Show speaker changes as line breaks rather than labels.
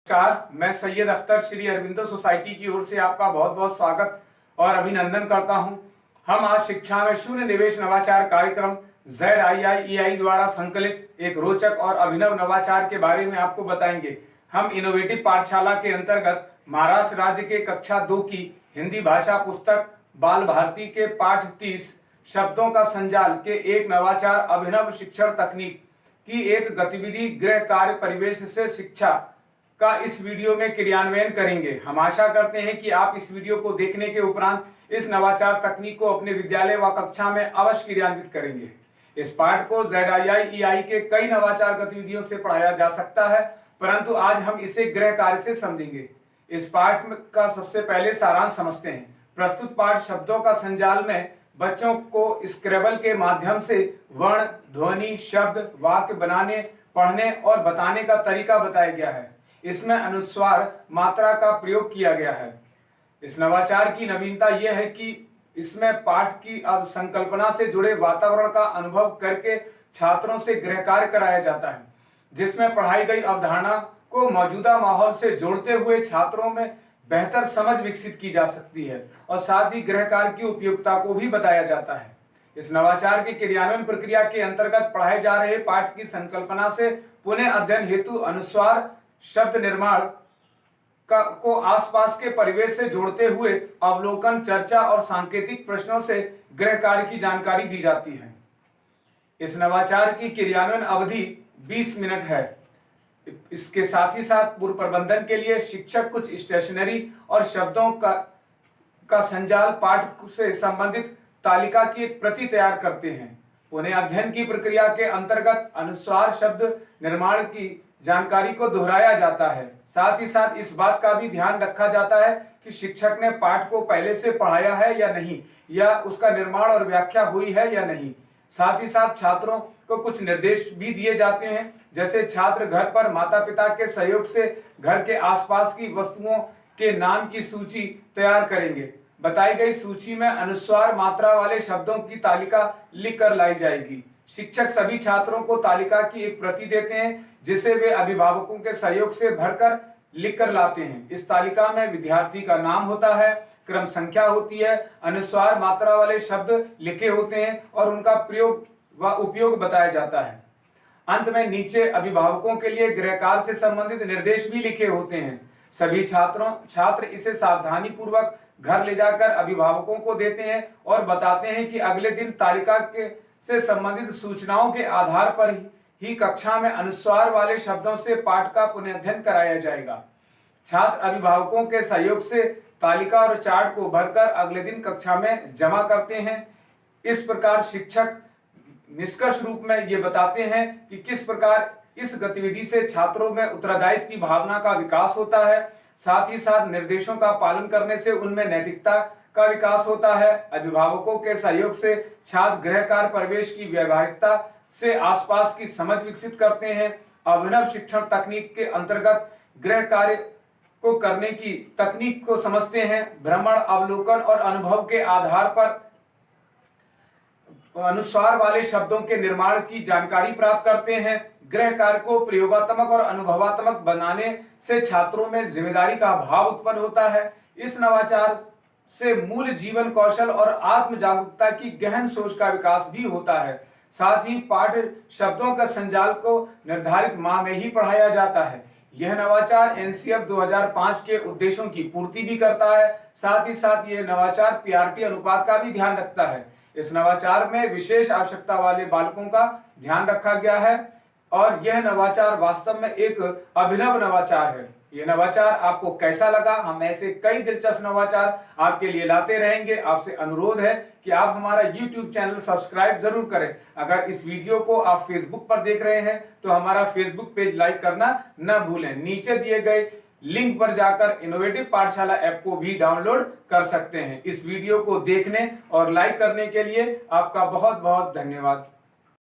नमस्कार, मैं सैयद अख्तर श्री अरविंदो सोसाइटी की ओर से आपका बहुत बहुत स्वागत और अभिनंदन करता हूं। हम आज शिक्षा में शून्य निवेश नवाचार कार्यक्रम ZIIEI द्वारा संकलित एक रोचक और अभिनव नवाचार के बारे में आपको बताएंगे। हम इनोवेटिव पाठशाला के अंतर्गत महाराष्ट्र राज्य के कक्षा 2 की हिंदी भाषा पुस्तक बाल भारती के पाठ 30 शब्दों का संजाल के एक नवाचार अभिनव शिक्षण तकनीक की एक गतिविधि गृह कार्य परिवेश से शिक्षा का इस वीडियो में क्रियान्वयन करेंगे। हम आशा करते हैं कि आप इस वीडियो को देखने के उपरांत इस नवाचार तकनीक को अपने विद्यालय व कक्षा में अवश्य क्रियान्वित करेंगे। इस पाठ को ZIIEI के कई नवाचार गतिविधियों से पढ़ाया जा सकता है, परंतु आज हम इसे गृह कार्य से समझेंगे। इस पाठ का सबसे पहले सारांश समझते हैं। प्रस्तुत पाठ शब्दों का संजाल में बच्चों को स्क्रैबल के माध्यम से वर्ण, ध्वनि, शब्द, वाक्य बनाने, पढ़ने और बताने का तरीका बताया गया है। इसमें अनुस्वार मात्रा का प्रयोग किया गया है। इस नवाचार की नवीनता यह है कि इसमें पाठ की संकल्पना से जुड़े वातावरण का अनुभव करके छात्रों से गृह कार्य कराया जाता है, जिसमें पढ़ाई गई अवधारणा को मौजूदा माहौल से जोड़ते हुए छात्रों में बेहतर समझ विकसित की जा सकती है और साथ ही गृह कार्य की उपयोगिता को भी बताया जाता है। इस नवाचार की क्रियान्वयन प्रक्रिया के अंतर्गत पढ़ाए जा रहे पाठ की संकल्पना से पुनः अध्ययन हेतु अनुस्वार शब्द निर्माण को आसपास के परिवेश से जोड़ते हुए अवलोकन, चर्चा और सांकेतिक प्रश्नों से गृह कार्य की जानकारी दी जाती है। इस नवाचार की क्रियान्वयन अवधि 20 मिनट है। इसके साथ ही साथ पूर्व प्रबंधन के लिए शिक्षक कुछ स्टेशनरी और शब्दों का संजाल पाठ से संबंधित तालिका की एक प्रति तैयार करते हैं। पुनः अध्ययन की प्रक्रिया के अंतर्गत अनुस्वार शब्द निर्माण की जानकारी को दोहराया जाता है। साथ ही साथ इस बात का भी ध्यान रखा जाता है कि शिक्षक ने पाठ को पहले से पढ़ाया है या नहीं, या उसका निर्माण और व्याख्या हुई है या नहीं। साथ ही साथ छात्रों को कुछ निर्देश भी दिए जाते हैं, जैसे छात्र घर पर माता पिता के सहयोग से घर के आसपास की वस्तुओं के नाम की सूची तैयार करेंगे। बताई गई सूची में अनुस्वार मात्रा वाले शब्दों की तालिका लिख कर लाई जाएगी। शिक्षक सभी छात्रों को तालिका की एक प्रति देते हैं, जिसे वे अभिभावकों के सहयोग से भरकर लिख कर लाते हैं। इस तालिका में विद्यार्थी का नाम होता है, क्रम संख्या होती है, अनुस्वार मात्रा वाले शब्द लिखे होते हैं और उनका प्रयोग व उपयोग बताया जाता है। अंत में नीचे अभिभावकों के लिए गृह कार्य से संबंधित निर्देश भी लिखे होते हैं। सभी छात्र इसे सावधानी पूर्वक घर ले जाकर अभिभावकों को देते हैं और बताते हैं कि अगले दिन तालिका से संबंधित सूचनाओं के आधार पर ही कक्षा में अनुस्वार वाले शब्दों से पाठ का पुनर्अध्ययन कराया जाएगा। छात्र अभिभावकों के सहयोग से तालिका और चार्ट को भरकर अगले दिन कक्षा में जमा करते हैं। इस प्रकार शिक्षक निष्कर्ष रूप में ये बताते हैं कि किस प्रकार इस गतिविधि से छात्रों में उत्तरदायित्व की भावना का विकास होता है। साथ ही साथ निर्देशों का पालन करने से उनमें नैतिकता का विकास होता है। अभिभावकों के सहयोग से छात्र गृह कार्य परिवेश की व्यवहारिकता से आसपास की समझ विकसित करते हैं। अभिनव शिक्षण तकनीक के अंतर्गत गृह कार्य को करने की तकनीक को समझते हैं। भ्रमण, अवलोकन और अनुभव के आधार पर अनुस्वार वाले शब्दों के निर्माण की जानकारी प्राप्त करते हैं। गृह कार्य को प्रयोगात्मक और अनुभवात्मक बनाने से छात्रों में जिम्मेदारी का भाव उत्पन्न होता है। इस नवाचार से मूल जीवन कौशल और आत्म जागरूकता की गहन सोच का विकास भी होता है। साथ ही पाठ शब्दों का संजाल को निर्धारित माह में ही पढ़ाया जाता है। यह नवाचार NCF 2005 के उद्देश्यों की पूर्ति भी करता है। साथ ही साथ यह नवाचार PRT अनुपात का भी ध्यान रखता है। इस नवाचार में विशेष आवश्यकता वाले बालकों का ध्यान रखा गया है और यह नवाचार वास्तव में एक अभिनव नवाचार है। यह नवाचार आपको कैसा लगा? हम ऐसे कई दिलचस्प नवाचार आपके लिए लाते रहेंगे। आपसे अनुरोध है कि आप हमारा YouTube चैनल सब्सक्राइब जरूर करें। अगर इस वीडियो को आप Facebook पर देख रहे हैं तो हमारा Facebook पेज लाइक करना न भूलें। नीचे दिए गए लिंक पर जाकर इनोवेटिव पाठशाला ऐप को भी डाउनलोड कर सकते हैं। इस वीडियो को देखने और लाइक करने के लिए आपका बहुत बहुत धन्यवाद।